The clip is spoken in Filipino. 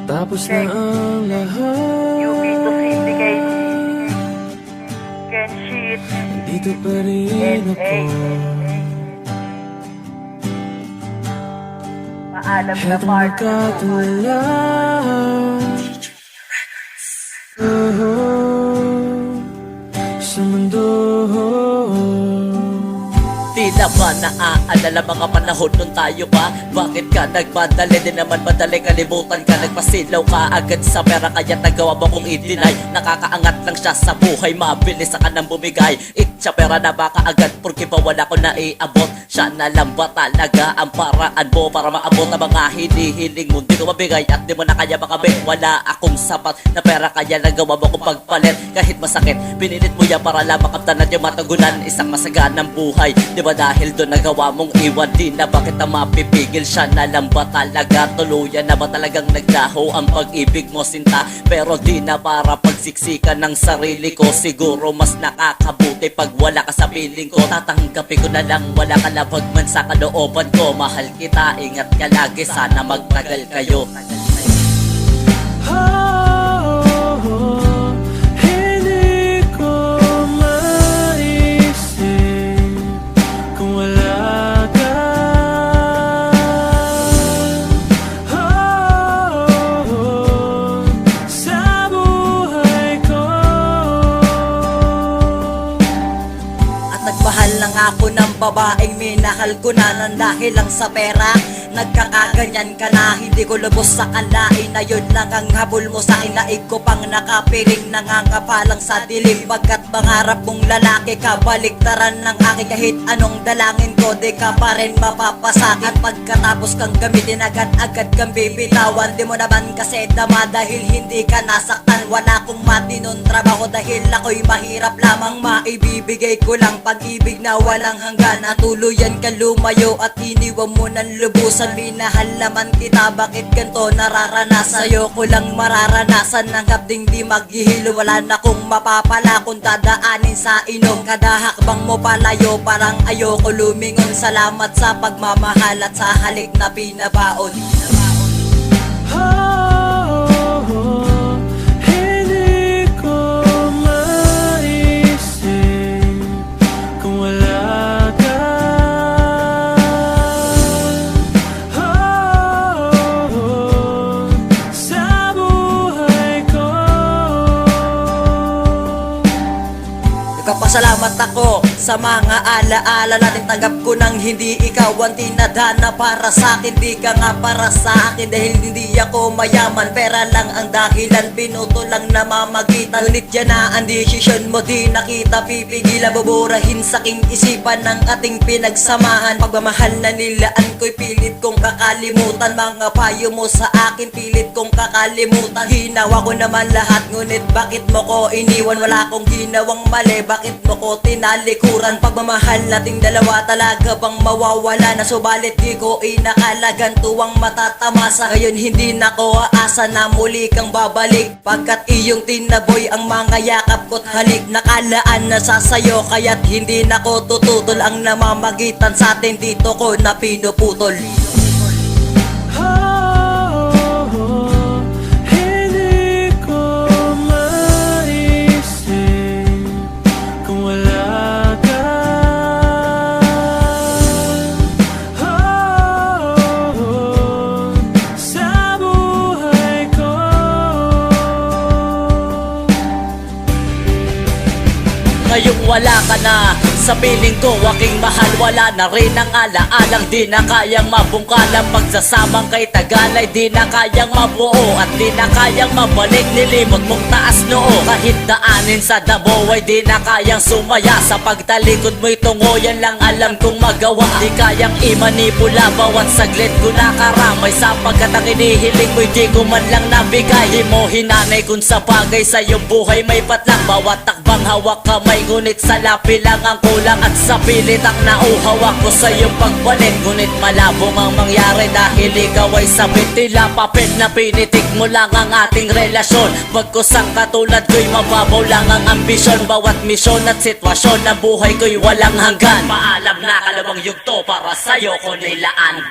Tapos na ang lahat. You need to syndicate. Can shit. Dito pa rin ako. Maalam na Eto part. magkatulala. Sa mundo. Di na ba naaalala mga panahon nun tayo pa? Bakit ka nagmadali? Di naman madali, kalimutan ka. Nagpasilaw ka agad sa pera, kaya nagawa mo kong i-deny. Nakakaangat lang siya sa buhay, mabilis ka nang bumigay. Itcha pera na baka agad, porque pa wala ko na iabot. Siya na lang ba talaga ang paraan mo para maabot ang mga hinihiling mo? Di ko mabigay at di mo na kaya makabit. Wala akong sapat na pera, kaya nagawa mo kong pagpalit. Kahit masakit, pinilit mo yan para lang makamtanan yung matagunan. Isang masaganang buhay, di ba dahil doon nagawa mong iwan? Di na ba kita mapipigil? Siya na lang ba talaga? Tuluyan na ba talagang naglaho ang pag-ibig mo, sinta? Pero di na para pagsiksikan ng sarili ko. Siguro mas nakakabuti pag wala ka sa piling ko. Tatanggapin ko na lang, wala ka labag man sa kalooban ko. Mahal kita, ingat ka lagi, sana magtagal kayo. Hindi ko maisip kung wala ka. Sa buhay ko. At nagmahal lang ako ng babaeng minahal ko na nang dahil lang sa pera. Nagkakaganyan ka na, hindi ko lubos sa kalain na yun lang ang habol mo sa akin. Laig ko pang nakapiring, nangangapalang sa dilim. Pagkat pangarap mong lalaki ka, baliktaran ng akin. Kahit anong dalangin ko, di ka pa rin mapapasakin. At pagkatapos kang gamitin, agad-agad kang bibitawan. Di mo naman kasi dama dahil hindi ka nasaktan. Wala kong matinong trabaho dahil ako'y mahirap lamang. Maibibigay ko lang pag-ibig na walang hanggan. At tuluyan ka lumayo at iniwan mo ng lubusan. Minahal naman kita, bakit ganito nararanasan? Sa'yo ko lang mararanasan ng hapding di maghihilo. Wala na kong mapapala kung dadaanin sa inom. Kada hakbang mo palayo, parang ayoko lumingon. Salamat sa pagmamahal at sa halik na pinabaon. Hindi ko maisip kung wala ka. Sa buhay ko. Nagpapasalamat ako sa mga alaala natin. Tanggap ko nang hindi ikaw ang tinadhana para sa akin. Di ka nga para sa akin dahil hindi ako mayaman. Pera lang ang dahilan, pinuto lang namamagitan. Ngunit yan na ang desisyon mo, di nakita pipigilan. Buburahin sa aking isipan ng ating pinagsamahan. Pagmamahal na nilaan ko'y pilit kong kakalimutan. Mga payo mo sa akin, pilit kong kakalimutan. Hinawa ko naman lahat, ngunit bakit mo ko iniwan? Wala akong ginawang mali, bakit mo ko tinalikuran? Pagmamahal nating dalawa talaga bang mawawala na? Subalit di ko inakalagan tuwang matatamasa. Ngayon hindi na ko aasa na muli kang babalik. Pagkat iyong tinaboy ang mga yakap ko't halik. Nakalaan na sa sayo kaya't hindi na ko tututol. Ang namamagitan sa atin dito ko na pinuputol. Hindi ko maisip kung wala ka. Sa buhay ko. Ngayong wala ka na sa piling ko, aking mahal, wala na rin ang alaalang di na kayang mabungkalang pagsasamang kay Tagalay. Di na kayang mabuo at di na kayang mabalik. Nilimot mong taas noo, kahit daanin sa damo ay di na kayang sumaya. Sa pagtalikod mo'y tungo, yan lang alam kong magawa. Di kayang imanipula, bawat saglit ko nakaramay. Sapagkat ang inihiling mo'y di ko man lang nabigay. Di mo hinanay kung sa bagay sa iyong buhay may patlang. Bawat takbang hawak kamay, ngunit sa lapi lang ang kulang. At sa pilit ang nauhaw ako sa iyong pagbalik. Ngunit malabong ang mangyari dahil ikaw ay sabit. Tila papel na pinitik mo lang ang ating relasyon. Bagkus ang katulad ko'y mababaw lang ang ambisyon. Bawat misyon at sitwasyon ng buhay ko'y walang hanggan. Paalam na kalawang yugto para sa'yo ko nilaan.